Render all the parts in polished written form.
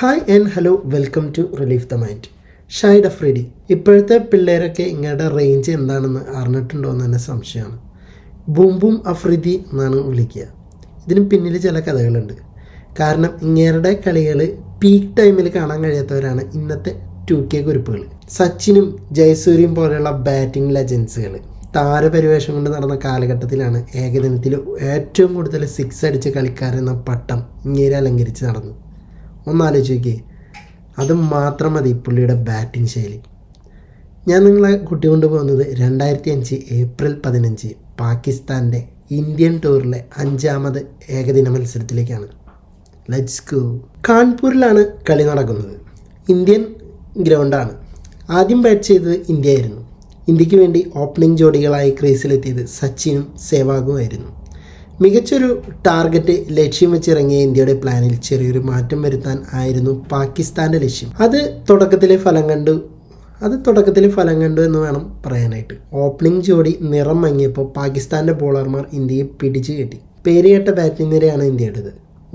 Hi and hello, welcome to relief the mind. Shahid Afridi. ഇപ്പോഴത്തെ പിള്ളേരൊക്കെ ഇങ്ങയുടെ range എന്താണെന്ന് അറിഞ്ഞിട്ടുണ്ടോ എന്ന് തന്നെ സംശയമാണ്. ബൂം ബൂം അഫ്രീദി എന്നാണ് വിളിക്കുക. ഇതിന് പിന്നിൽ ചില കഥകളുണ്ട്. കാരണം ഇങ്ങേരുടെ കളികൾ പീക്ക് ടൈമിൽ കാണാൻ കഴിയാത്തവരാണ് ഇന്നത്തെ 2K കുരുപ്പുകൾ. സച്ചിനും ജയസൂര്യയും പോലെയുള്ള ബാറ്റിംഗ് ലെജൻസുകൾ താരപരിവേഷം കൊണ്ട് നടന്ന കാലഘട്ടത്തിലാണ് ഏകദിനത്തിൽ ഏറ്റവും കൂടുതൽ 6 അടിച്ച കളിക്കാരെന്ന പട്ടം ഇങ്ങേരെ അലങ്കരിച്ച് നടന്നു. ഒന്നാലോചിച്ച് നോക്കിയേ, അത് മാത്രം മതി പുള്ളിയുടെ ബാറ്റിംഗ് ശൈലി. ഞാൻ നിങ്ങളെ കൂട്ടിക്കൊണ്ടു പോകുന്നത് 2005 ഏപ്രിൽ 15 പാകിസ്ഥാൻ്റെ ഇന്ത്യൻ ടൂറിലെ 5ാമത് ഏകദിന മത്സരത്തിലേക്കാണ്. Let's go. കാൺപൂരിലാണ് കളി നടക്കുന്നത്. ഇന്ത്യൻ ഗ്രൗണ്ടാണ്. ആദ്യം ബാറ്റ് ചെയ്തത് ഇന്ത്യ ആയിരുന്നു. ഇന്ത്യക്ക് വേണ്ടി ഓപ്പണിംഗ് ജോഡികളായി ക്രീസിലെത്തിയത് സച്ചിനും സേവാഗുമായിരുന്നു. മികച്ചൊരു ടാർഗറ്റ് ലക്ഷ്യം വെച്ചിറങ്ങിയ ഇന്ത്യയുടെ പ്ലാനിൽ ചെറിയൊരു മാറ്റം വരുത്താൻ ആയിരുന്നു പാകിസ്ഥാൻ്റെ ലക്ഷ്യം. അത് തുടക്കത്തിലെ ഫലം കണ്ടു എന്ന് വേണം പറയാനായിട്ട്. ഓപ്പണിംഗ് ജോഡി നിറം മങ്ങിയപ്പോൾ പാകിസ്ഥാൻ്റെ ബോളർമാർ ഇന്ത്യയെ പിടിച്ചു കെട്ടി. പേരുകേട്ട ബാറ്റിംഗ് നിരയാണ് ഇന്ത്യയുടേത്.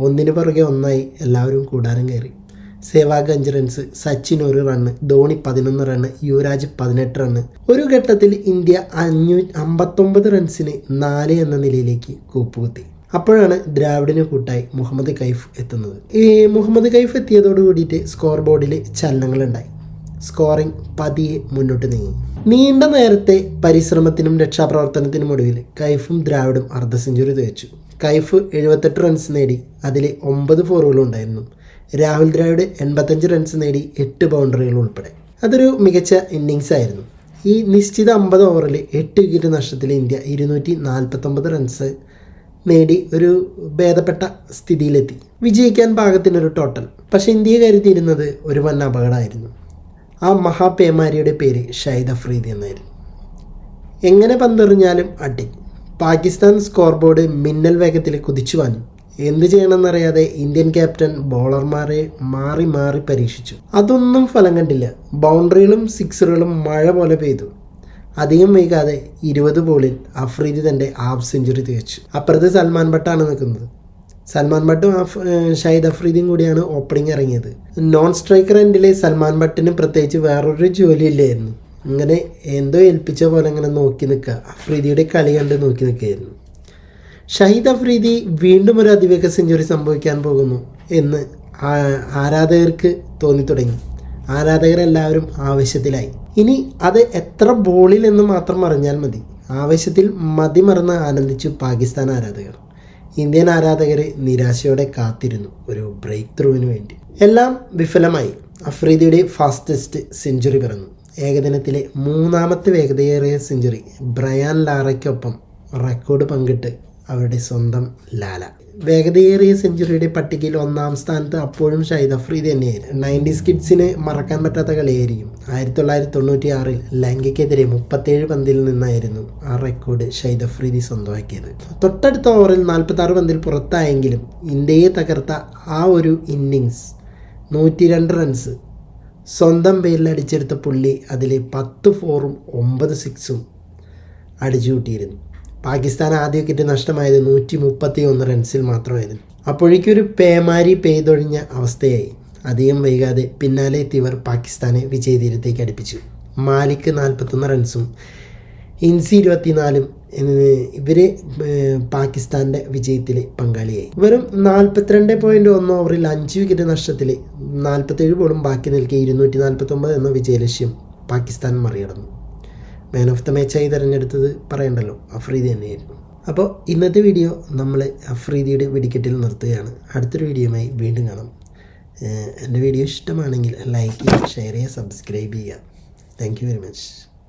ഒന്നിനു പുറകെ ഒന്നായി എല്ലാവരും കൂടാരം കയറി. Sehwag 5 runs, Sachin 1 run, Dhoni 11 run, Yuvraj 18 run. ഒരു ഘട്ടത്തിൽ ഇന്ത്യ 559 റൺസിന് 4 എന്ന നിലയിലേക്ക് കൂപ്പുകുത്തി. അപ്പോഴാണ് ദ്രാവിഡിന് കൂട്ടായി മുഹമ്മദ് കൈഫ് എത്തുന്നത്. മുഹമ്മദ് കൈഫ് എത്തിയതോട് കൂടിയിട്ട് സ്കോർ ബോർഡിൽ ചലനങ്ങളുണ്ടായി. സ്കോറിംഗ് പതിയെ മുന്നോട്ട് നീങ്ങി. നീണ്ട നേരത്തെ പരിശ്രമത്തിനും രക്ഷാപ്രവർത്തനത്തിനും ഒടുവിൽ കൈഫും ദ്രാവിഡും അർദ്ധ സെഞ്ചുറി തികച്ചു. കൈഫ് 78 റൺസ് നേടി, അതിൽ 9 ഫോറുകളും ഉണ്ടായിരുന്നു. രാഹുൽ ദ്രാവിഡ് 85 റൺസ് നേടി, 8 ബൗണ്ടറികൾ ഉൾപ്പെടെ. അതൊരു മികച്ച ഇന്നിങ്സ് ആയിരുന്നു. ഈ നിശ്ചിത 50 ഓവറിൽ 8 വിക്കറ്റ് നഷ്ടത്തിൽ ഇന്ത്യ 249 റൺസ് നേടി ഒരു ഭേദപ്പെട്ട സ്ഥിതിയിലെത്തി. വിജയിക്കാൻ പാകത്തിനൊരു ടോട്ടൽ. പക്ഷേ ഇന്ത്യയെ കരുതിയിരുന്നത് ഒരു വൻ അപകടമായിരുന്നു. ആ മഹാപേമാരിയുടെ പേര് ഷാഹിദ് അഫ്രീദി എന്നായിരുന്നു. എങ്ങനെ പന്തെറിഞ്ഞാലും അടി. പാകിസ്ഥാൻ സ്കോർ ബോർഡ് മിന്നൽ വേഗത്തിൽ കുതിച്ചു വാങ്ങി. എന്ത് ചെയ്യണമെന്നറിയാതെ ഇന്ത്യൻ ക്യാപ്റ്റൻ ബോളർമാരെ മാറി മാറി പരീക്ഷിച്ചു. അതൊന്നും ഫലം കണ്ടില്ല. ബൗണ്ടറികളും സിക്സറുകളും മഴ പോലെ പെയ്തു. അധികം വൈകാതെ 20 ബോളിൽ അഫ്രീദി തൻ്റെ ഹാഫ് സെഞ്ചുറി തികച്ചു. അപ്പുറത്ത് സൽമാൻ ഭട്ടാണ് നിൽക്കുന്നത്. സൽമാൻ ഭട്ടും ഷാഹിദ് അഫ്രീദിയും കൂടിയാണ് ഓപ്പണിംഗ് ഇറങ്ങിയത്. നോൺ സ്ട്രൈക്കർ എൻഡിലെ സൽമാൻ ഭട്ടിന് പ്രത്യേകിച്ച് വേറൊരു ജോലിയില്ലായിരുന്നു. ഇങ്ങനെ എന്തോ ഏൽപ്പിച്ച പോലെ ഇങ്ങനെ നോക്കി നിൽക്കുക. അഫ്രീദിയുടെ കളി കണ്ട് നോക്കി നിൽക്കുകയായിരുന്നു. ഷാഹിദ് അഫ്രീദി വീണ്ടും ഒരു അതിവേഗ സെഞ്ചുറി സംഭവിക്കാൻ പോകുന്നു എന്ന് ആരാധകർക്ക് തോന്നിത്തുടങ്ങി. ആരാധകരെല്ലാവരും ആവേശത്തിലായി. ഇനി അത് എത്ര ബോളിൽ എന്ന് മാത്രം അറിഞ്ഞാൽ മതി. ആവേശത്തിൽ മതിമറന്ന് ആനന്ദിച്ചു പാകിസ്ഥാൻ ആരാധകർ. ഇന്ത്യൻ ആരാധകർ നിരാശയോടെ കാത്തിരുന്നു ഒരു ബ്രേക്ക് ത്രൂവിന് വേണ്ടി. എല്ലാം വിഫലമായി. അഫ്രീദിയുടെ ഫാസ്റ്റസ്റ്റ് സെഞ്ചുറി പിറന്നു. ഏകദിനത്തിലെ 3ാമത്തെ വേഗതയേറിയ സെഞ്ചുറി ബ്രയാൻ ലാറയ്ക്കൊപ്പം റെക്കോർഡ് പങ്കിട്ട് അവരുടെ സ്വന്തം ലാല. വേഗതയേറിയ സെഞ്ചുറിയുടെ പട്ടികയിൽ 1ാം സ്ഥാനത്ത് അപ്പോഴും ഷാഹിദ് അഫ്രീദി തന്നെയായിരുന്നു. 90s കിഡ്സിന് മറക്കാൻ പറ്റാത്ത കളിയായിരിക്കും. 1996 ലങ്കയ്ക്കെതിരെ 37 പന്തിൽ നിന്നായിരുന്നു ആ റെക്കോർഡ് ഷാഹിദ് അഫ്രീദി സ്വന്തമാക്കിയത്. തൊട്ടടുത്ത ഓവറിൽ 46 പന്തിൽ പുറത്തായെങ്കിലും ഇന്ത്യയെ തകർത്ത ആ ഒരു ഇന്നിങ്സ് 102 റൺസ് സ്വന്തം പേരിൽ അടിച്ചെടുത്ത പുള്ളി അതിൽ 10 ഫോറും 9 സിക്സും അടിച്ചു കൂട്ടിയിരുന്നു. പാകിസ്ഥാൻ ആദ്യ വിക്കറ്റ് നഷ്ടമായത് 131 റൺസിൽ മാത്രമായിരുന്നു. അപ്പോഴേക്കൊരു പേമാരി പെയ്തൊഴിഞ്ഞ അവസ്ഥയായി. അധികം വൈകാതെ പിന്നാലെ എത്തിയവർ പാകിസ്ഥാനെ വിജയതീരത്തേക്ക് അടുപ്പിച്ചു. മാലിക് 41 റൺസും ഇൻസി 24ഉം ഇവർ പാകിസ്ഥാൻ്റെ വിജയത്തിൽ പങ്കാളിയായി. വെറും 42.1 ഓവറിൽ 5 വിക്കറ്റ് നഷ്ടത്തിൽ 47 ബോളും ബാക്കി നിൽക്കെ 249 എന്ന വിജയലക്ഷ്യം പാകിസ്ഥാൻ മറികടന്നു. മാൻ ഓഫ് ദ മാച്ചായി തിരഞ്ഞെടുത്തത് പറയണ്ടല്ലോ, അഫ്രീദി തന്നെയായിരുന്നു. അപ്പോൾ ഇന്നത്തെ വീഡിയോ നമ്മൾ അഫ്രീദിയുടെ വെടിക്കെട്ടിൽ നിർത്തുകയാണ്. അടുത്തൊരു വീഡിയോയുമായി വീണ്ടും കാണാം. എൻ്റെ വീഡിയോ ഇഷ്ടമാണെങ്കിൽ ലൈക്ക് ചെയ്യുക, ഷെയർ ചെയ്യുക, സബ്സ്ക്രൈബ് ചെയ്യുക. Thank you very much.